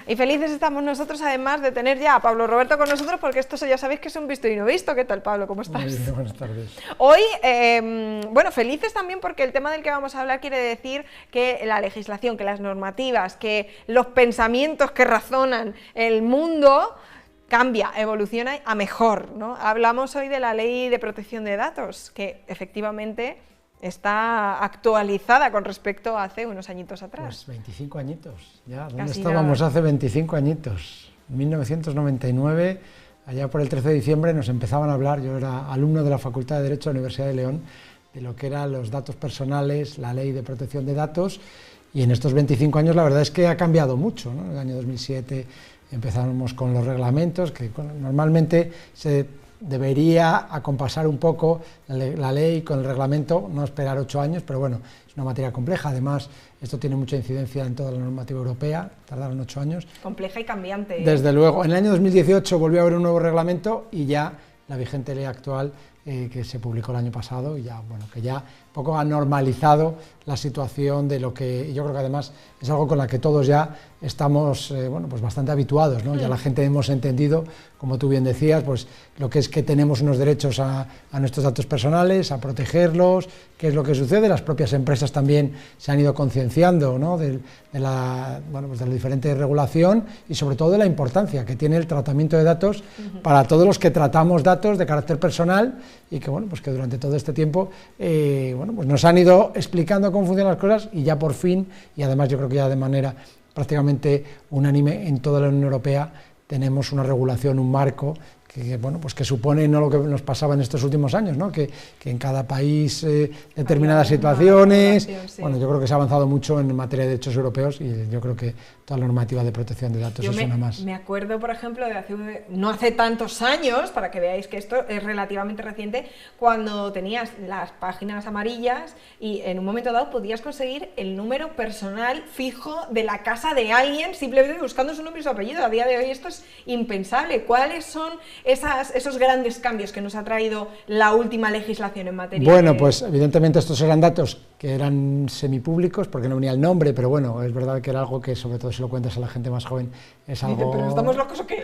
Y felices estamos nosotros, además, de tener ya a Pablo Roberto con nosotros, porque esto ya sabéis que es un visto y no visto. ¿Qué tal, Pablo? ¿Cómo estás? Muy bien, buenas tardes. Hoy, bueno, felices también porque el tema del que vamos a hablar quiere decir que la legislación, que las normativas, que los pensamientos que razonan el mundo cambia, evoluciona a mejor, ¿no? Hablamos hoy de la Ley de Protección de Datos, que efectivamente está actualizada con respecto a hace unos añitos atrás. Pues 25 añitos, ya. ¿Dónde Casi estábamos nada. hace 25 añitos? 1999, allá por el 13 de diciembre, nos empezaban a hablar, yo era alumno de la Facultad de Derecho de la Universidad de León, de lo que eran los datos personales, la Ley de Protección de Datos, y en estos 25 años la verdad es que ha cambiado mucho, ¿no? En el año 2007 empezamos con los reglamentos, que normalmente se debería acompasar un poco la ley con el reglamento, no esperar 8 años, pero bueno, es una materia compleja, además esto tiene mucha incidencia en toda la normativa europea, tardaron 8 años. Compleja y cambiante. Desde luego, en el año 2018 volvió a haber un nuevo reglamento y ya la vigente ley actual que se publicó el año pasado y ya, bueno, que ya un poco ha normalizado la situación de lo que yo creo que además es algo con la que todos ya estamos bueno, pues bastante habituados, ¿no? Ya la gente hemos entendido, como tú bien decías, pues lo que es que tenemos unos derechos a nuestros datos personales, a protegerlos, qué es lo que sucede. Las propias empresas también se han ido concienciando, ¿no? de la diferente regulación y sobre todo de la importancia que tiene el tratamiento de datos para todos los que tratamos datos de carácter personal y que, bueno, pues que durante todo este tiempo bueno, pues nos han ido explicando cómo funcionan las cosas y ya por fin, y además yo creo que ya de manera prácticamente unánime en toda la Unión Europea, tenemos una regulación, un marco que, bueno, pues que supone no lo que nos pasaba en estos últimos años, ¿no? que en cada país determinadas situaciones, sí. Bueno, yo creo que se ha avanzado mucho en materia de derechos europeos y yo creo que toda la normativa de protección de datos es una más. Me acuerdo, por ejemplo, de no hace tantos años, para que veáis que esto es relativamente reciente, cuando tenías las páginas amarillas y en un momento dado podías conseguir el número personal fijo de la casa de alguien simplemente buscando su nombre y su apellido. A día de hoy esto es impensable. ¿Cuáles son esos grandes cambios que nos ha traído la última legislación en materia? Bueno, pues evidentemente estos eran datos que eran semipúblicos porque no venía el nombre, pero bueno, es verdad que era algo que sobre todo si lo cuentas a la gente más joven es algo... ¿Pero estamos locos o qué?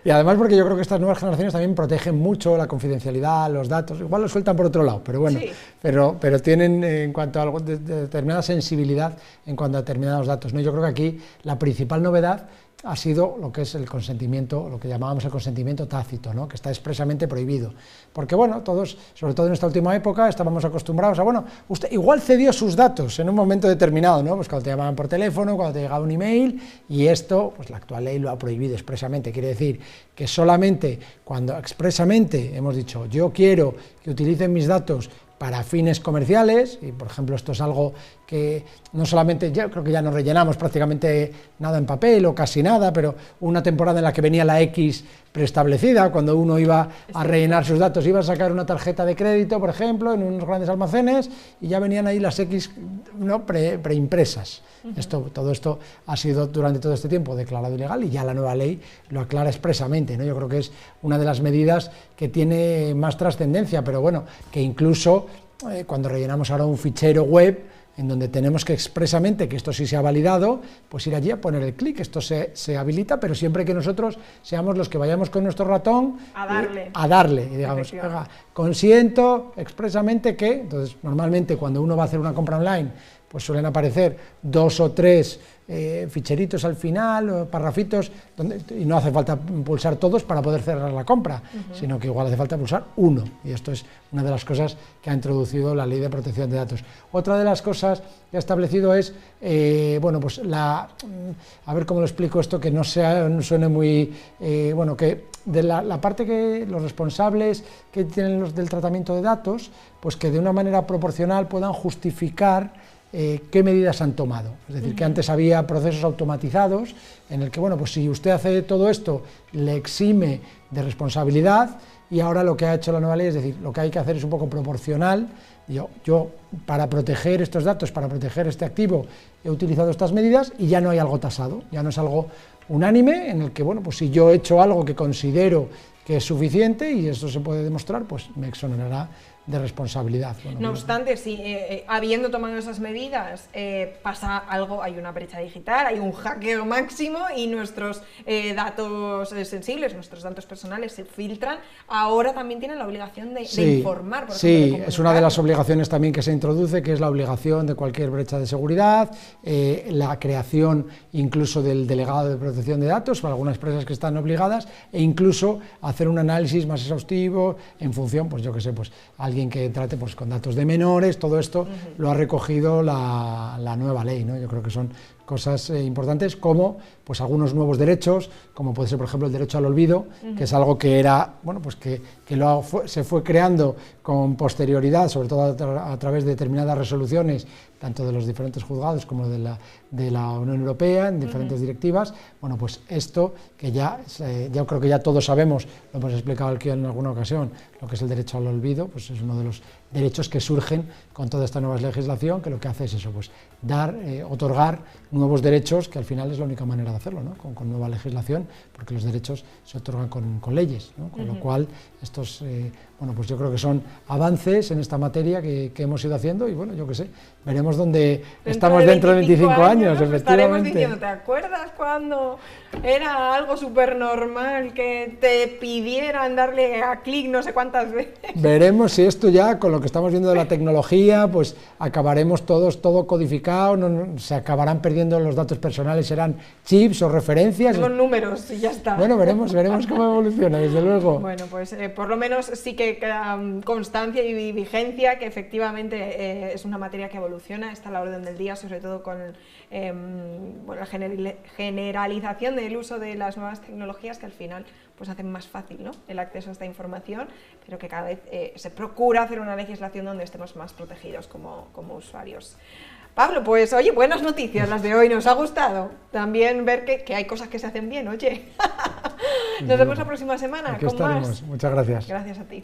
Y además porque yo creo que estas nuevas generaciones también protegen mucho la confidencialidad, los datos, igual los sueltan por otro lado, pero bueno, sí. pero tienen en cuanto a algo de determinada sensibilidad en cuanto a determinados datos, ¿no? Yo creo que aquí la principal novedad ha sido lo que es el consentimiento, lo que llamábamos el consentimiento tácito, ¿no? Que está expresamente prohibido. Porque, bueno, todos, sobre todo en esta última época, estábamos acostumbrados a, bueno, usted igual cedió sus datos en un momento determinado, ¿no? Pues cuando te llamaban por teléfono, cuando te llegaba un email, y esto, pues la actual ley lo ha prohibido expresamente. Quiere decir que solamente cuando expresamente hemos dicho, yo quiero que utilicen mis datos para fines comerciales, y por ejemplo esto es algo que no solamente, yo creo que ya no rellenamos prácticamente nada en papel o casi nada, pero una temporada en la que venía la X preestablecida, cuando uno iba a rellenar sus datos, iba a sacar una tarjeta de crédito, por ejemplo, en unos grandes almacenes, y ya venían ahí las X, ¿no? preimpresas. Todo esto ha sido durante todo este tiempo declarado ilegal y ya la nueva ley lo aclara expresamente, ¿no? Yo creo que es una de las medidas que tiene más trascendencia, pero bueno, que incluso cuando rellenamos ahora un fichero web en donde tenemos que expresamente que esto sí se ha validado, pues ir allí a poner el clic, esto se habilita, pero siempre que nosotros seamos los que vayamos con nuestro ratón a darle y digamos, oiga, consiento expresamente que, entonces normalmente cuando uno va a hacer una compra online, pues suelen aparecer 2 o 3 ficheritos al final, o parrafitos, y no hace falta pulsar todos para poder cerrar la compra, sino que igual hace falta pulsar uno, y esto es una de las cosas que ha introducido la Ley de Protección de Datos. Otra de las cosas que ha establecido es, bueno, pues a ver cómo lo explico esto, que no suene muy, bueno, que de la parte que los responsables que tienen los del tratamiento de datos, pues que de una manera proporcional puedan justificar qué medidas han tomado. Es decir, que antes había procesos automatizados en el que, bueno, pues si usted hace todo esto, le exime de responsabilidad, y ahora lo que ha hecho la nueva ley es decir, lo que hay que hacer es un poco proporcional. Yo para proteger estos datos, para proteger este activo, he utilizado estas medidas y ya no hay algo tasado, ya no es algo unánime en el que, bueno, pues si yo he hecho algo que considero que es suficiente y esto se puede demostrar, pues me exonerará de responsabilidad. Bueno, no obstante, si habiendo tomado esas medidas pasa algo, hay una brecha digital, hay un hackeo máximo y nuestros datos sensibles, nuestros datos personales se filtran, ahora también tienen la obligación de informar. Por ejemplo, es una de las obligaciones también que se introduce, que es la obligación de cualquier brecha de seguridad, la creación incluso del delegado de protección de datos para algunas empresas que están obligadas, e incluso hacer un análisis más exhaustivo en función, pues yo qué sé, pues alguien que trate pues, con datos de menores, todo esto lo ha recogido la nueva ley, ¿no? Yo creo que son cosas importantes, como pues algunos nuevos derechos, como puede ser por ejemplo el derecho al olvido, que es algo que era, bueno, pues que se fue creando con posterioridad, sobre todo a través de determinadas resoluciones, tanto de los diferentes juzgados como de la Unión Europea, en diferentes directivas. Bueno, pues esto que ya creo que ya todos sabemos, lo hemos explicado aquí en alguna ocasión, lo que es el derecho al olvido, pues es uno de los derechos que surgen con toda esta nueva legislación, que lo que hace es eso, pues otorgar nuevos derechos, que al final es la única manera de hacerlo, ¿no? Con nueva legislación, porque los derechos se otorgan con leyes, ¿no? Con lo cual estos, bueno, pues yo creo que son avances en esta materia que hemos ido haciendo y bueno, yo qué sé, veremos dónde estamos dentro de 25 años, efectivamente. Estaremos diciendo, ¿te acuerdas cuando era algo súper normal que te pidieran darle a clic no sé cuántas veces? Veremos si esto ya, con lo que estamos viendo de la tecnología, pues acabaremos todo codificado, se acabarán perdiendo los datos personales, serán chips o referencias. Los números y ya está. Bueno, veremos cómo evoluciona, desde luego. Bueno, pues por lo menos sí que queda constancia y vigencia, que efectivamente es una materia que evoluciona, está a la orden del día, sobre todo con bueno, la generalización del uso de las nuevas tecnologías, que al final pues hacen más fácil, ¿no?, el acceso a esta información, pero que cada vez se procura hacer una legislación donde estemos más protegidos como usuarios. Pablo, pues oye, buenas noticias las de hoy, nos ha gustado también ver que hay cosas que se hacen bien, oye. Nos vemos la próxima semana Aquí con estaremos. más. Muchas gracias. Gracias a ti.